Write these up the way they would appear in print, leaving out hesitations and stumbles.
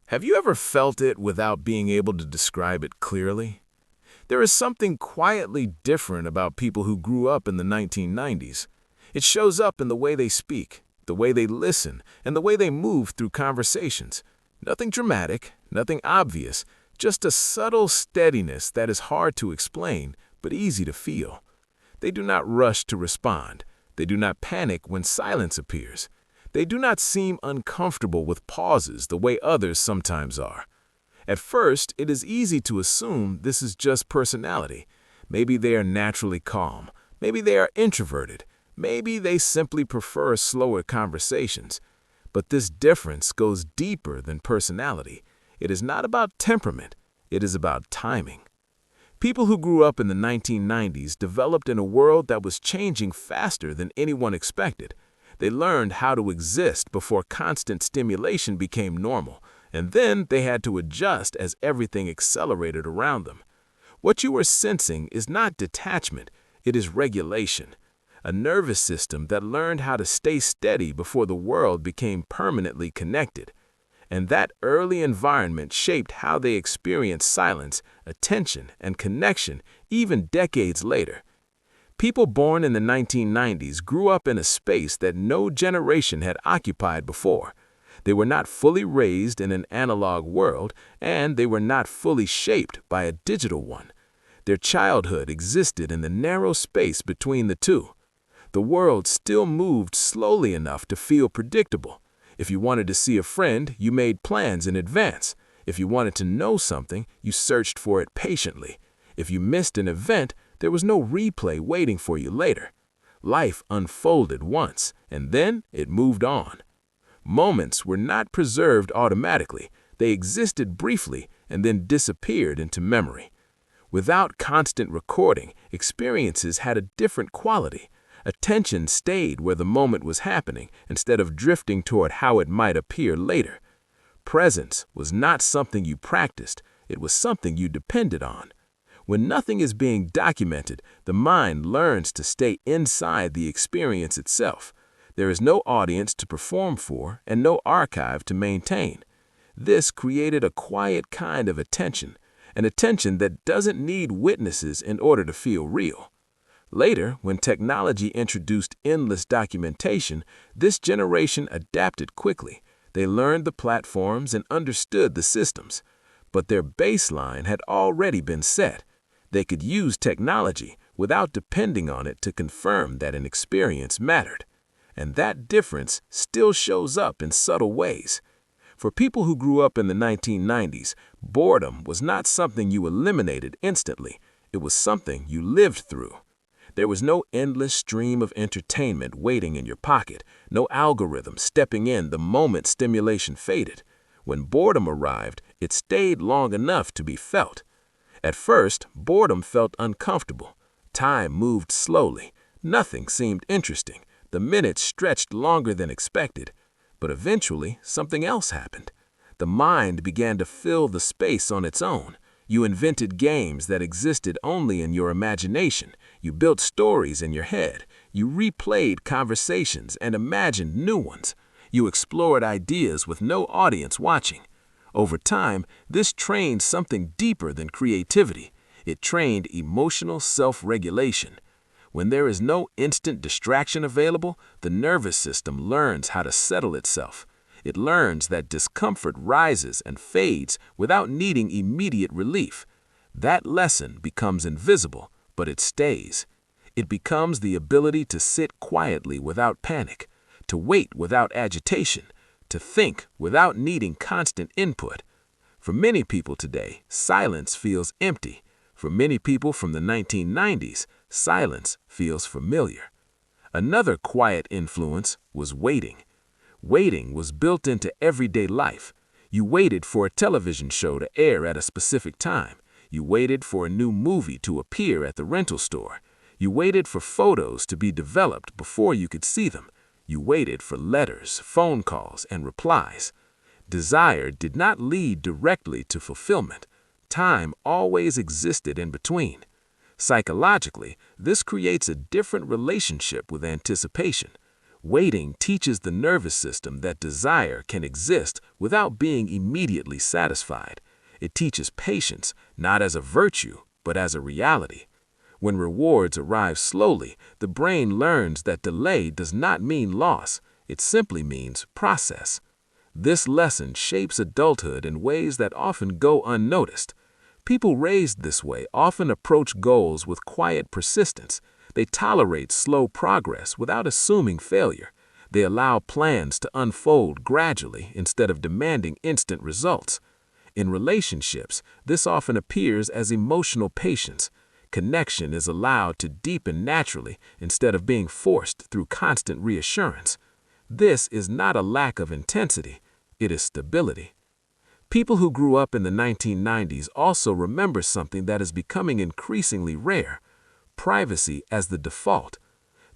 Have you ever felt it without being able to describe it clearly? There is something quietly different about people who grew up in the 1990s. It shows up in the way they speak, the way they listen, and the way they move through conversations. Nothing dramatic, nothing obvious, just a subtle steadiness that is hard to explain, but easy to feel. They do not rush to respond. They do not panic when silence appears. They do not seem uncomfortable with pauses the way others sometimes are. At first, it is easy to assume this is just personality. Maybe they are naturally calm. Maybe they are introverted. Maybe they simply prefer slower conversations. But this difference goes deeper than personality. It is not about temperament. It is about timing. People who grew up in the 1990s developed in a world that was changing faster than anyone expected. They learned how to exist before constant stimulation became normal, and then they had to adjust as everything accelerated around them. What you are sensing is not detachment, it is regulation. A nervous system that learned how to stay steady before the world became permanently connected. And that early environment shaped how they experienced silence, attention, and connection even decades later. People born in the 1990s grew up in a space that no generation had occupied before. They were not fully raised in an analog world, and they were not fully shaped by a digital one. Their childhood existed in the narrow space between the two. The world still moved slowly enough to feel predictable. If you wanted to see a friend, you made plans in advance. If you wanted to know something, you searched for it patiently. If you missed an event, there was no replay waiting for you later. Life unfolded once, and then it moved on. Moments were not preserved automatically. They existed briefly and then disappeared into memory. Without constant recording, experiences had a different quality. Attention stayed where the moment was happening instead of drifting toward how it might appear later. Presence was not something you practiced, it was something you depended on. When nothing is being documented, the mind learns to stay inside the experience itself. There is no audience to perform for and no archive to maintain. This created a quiet kind of attention, an attention that doesn't need witnesses in order to feel real. Later, when technology introduced endless documentation, this generation adapted quickly. They learned the platforms and understood the systems. But their baseline had already been set. They could use technology without depending on it to confirm that an experience mattered. And that difference still shows up in subtle ways. For people who grew up in the 1990s, boredom was not something you eliminated instantly. It was something you lived through. There was no endless stream of entertainment waiting in your pocket, no algorithm stepping in the moment stimulation faded. When boredom arrived, it stayed long enough to be felt. At first, boredom felt uncomfortable. Time moved slowly. Nothing seemed interesting. The minutes stretched longer than expected. But eventually, something else happened. The mind began to fill the space on its own. You invented games that existed only in your imagination. You built stories in your head. You replayed conversations and imagined new ones. You explored ideas with no audience watching. Over time, this trained something deeper than creativity. It trained emotional self-regulation. When there is no instant distraction available, the nervous system learns how to settle itself. It learns that discomfort rises and fades without needing immediate relief. That lesson becomes invisible, but it stays. It becomes the ability to sit quietly without panic, to wait without agitation, to think without needing constant input. For many people today, silence feels empty. For many people from the 1990s, silence feels familiar. Another quiet influence was waiting. Waiting was built into everyday life. You waited for a television show to air at a specific time. You waited for a new movie to appear at the rental store. You waited for photos to be developed before you could see them. You waited for letters, phone calls, and replies. Desire did not lead directly to fulfillment. Time always existed in between. Psychologically, this creates a different relationship with anticipation. Waiting teaches the nervous system that desire can exist without being immediately satisfied. It teaches patience, not as a virtue, but as a reality. When rewards arrive slowly, the brain learns that delay does not mean loss, it simply means process. This lesson shapes adulthood in ways that often go unnoticed. People raised this way often approach goals with quiet persistence. They tolerate slow progress without assuming failure. They allow plans to unfold gradually instead of demanding instant results. In relationships, this often appears as emotional patience. Connection is allowed to deepen naturally instead of being forced through constant reassurance. This is not a lack of intensity, it is stability. People who grew up in the 1990s also remember something that is becoming increasingly rare: privacy as the default.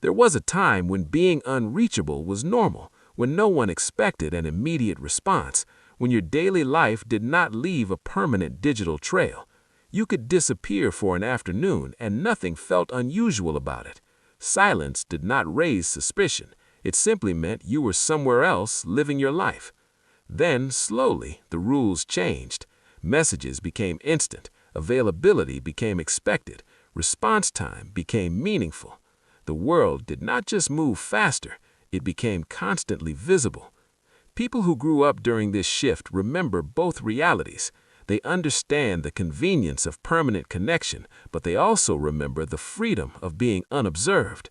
There was a time when being unreachable was normal, when no one expected an immediate response, when your daily life did not leave a permanent digital trail. You could disappear for an afternoon and nothing felt unusual about it. Silence did not raise suspicion. It simply meant you were somewhere else living your life. Then, slowly, the rules changed. Messages became instant. Availability became expected. Response time became meaningful. The world did not just move faster, it became constantly visible. People who grew up during this shift remember both realities. They understand the convenience of permanent connection, but they also remember the freedom of being unobserved.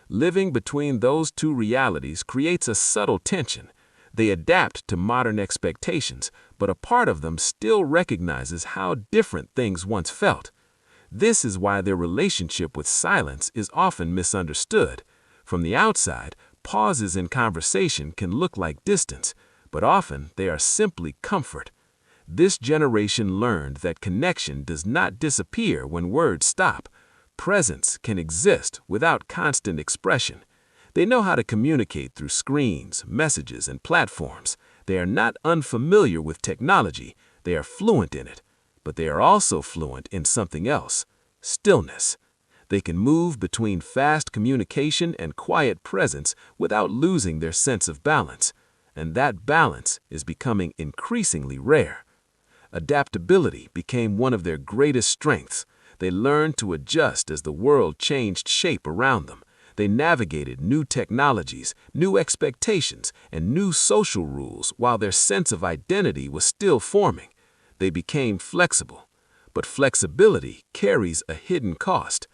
Living between those two realities creates a subtle tension. They adapt to modern expectations, but a part of them still recognizes how different things once felt. This is why their relationship with silence is often misunderstood. From the outside, pauses in conversation can look like distance, but often they are simply comfort. This generation learned that connection does not disappear when words stop. Presence can exist without constant expression. They know how to communicate through screens, messages, and platforms. They are not unfamiliar with technology, they are fluent in it. But they are also fluent in something else: stillness. They can move between fast communication and quiet presence without losing their sense of balance. And that balance is becoming increasingly rare. Adaptability became one of their greatest strengths. They learned to adjust as the world changed shape around them. They navigated new technologies, new expectations, and new social rules while their sense of identity was still forming. They became flexible. But flexibility carries a hidden cost.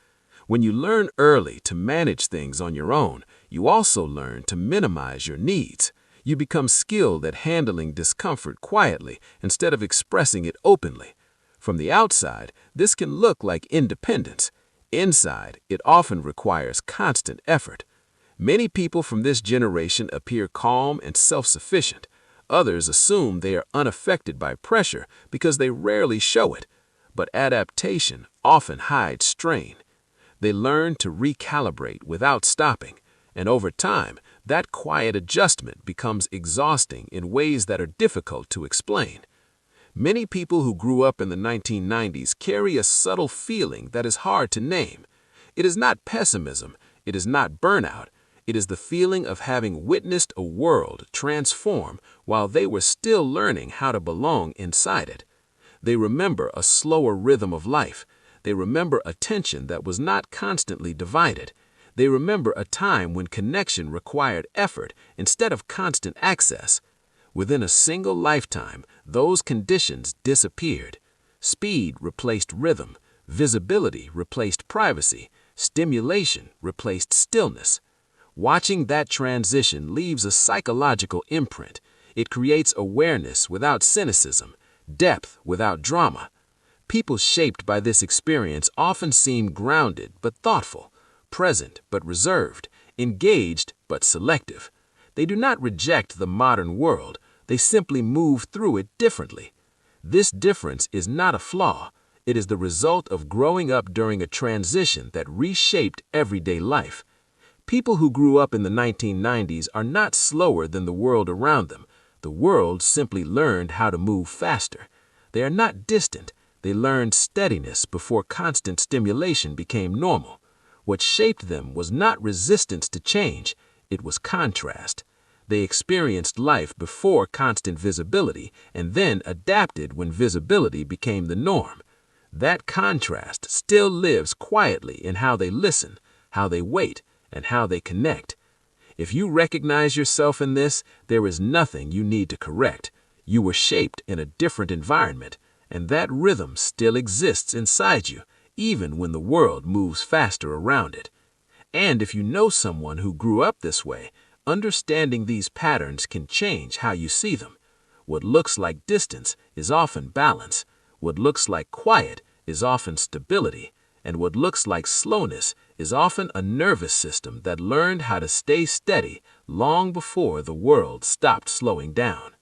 When you learn early to manage things on your own, you also learn to minimize your needs. You become skilled at handling discomfort quietly instead of expressing it openly. From the outside, this can look like independence. Inside, it often requires constant effort. Many people from this generation appear calm and self-sufficient. Others assume they are unaffected by pressure because they rarely show it. But adaptation often hides strain. They learn to recalibrate without stopping, and over time, that quiet adjustment becomes exhausting in ways that are difficult to explain. Many people who grew up in the 1990s carry a subtle feeling that is hard to name. It is not pessimism, it is not burnout. It is the feeling of having witnessed a world transform while they were still learning how to belong inside it. They remember a slower rhythm of life. They remember attention that was not constantly divided. They remember a time when connection required effort instead of constant access. Within a single lifetime, those conditions disappeared. Speed replaced rhythm. Visibility replaced privacy. Stimulation replaced stillness. Watching that transition leaves a psychological imprint. It creates awareness without cynicism, depth without drama. People shaped by this experience often seem grounded but thoughtful, present but reserved, engaged but selective. They do not reject the modern world, they simply move through it differently. This difference is not a flaw, it is the result of growing up during a transition that reshaped everyday life. People who grew up in the 1990s are not slower than the world around them. The world simply learned how to move faster. They are not distant. They learned steadiness before constant stimulation became normal. What shaped them was not resistance to change. It was contrast. They experienced life before constant visibility and then adapted when visibility became the norm. That contrast still lives quietly in how they listen, how they wait, and how they connect. If you recognize yourself in this, there is nothing you need to correct. You were shaped in a different environment, and that rhythm still exists inside you, even when the world moves faster around it. And if you know someone who grew up this way, understanding these patterns can change how you see them. What looks like distance is often balance. What looks like quiet is often stability. And what looks like slowness is often a nervous system that learned how to stay steady long before the world stopped slowing down.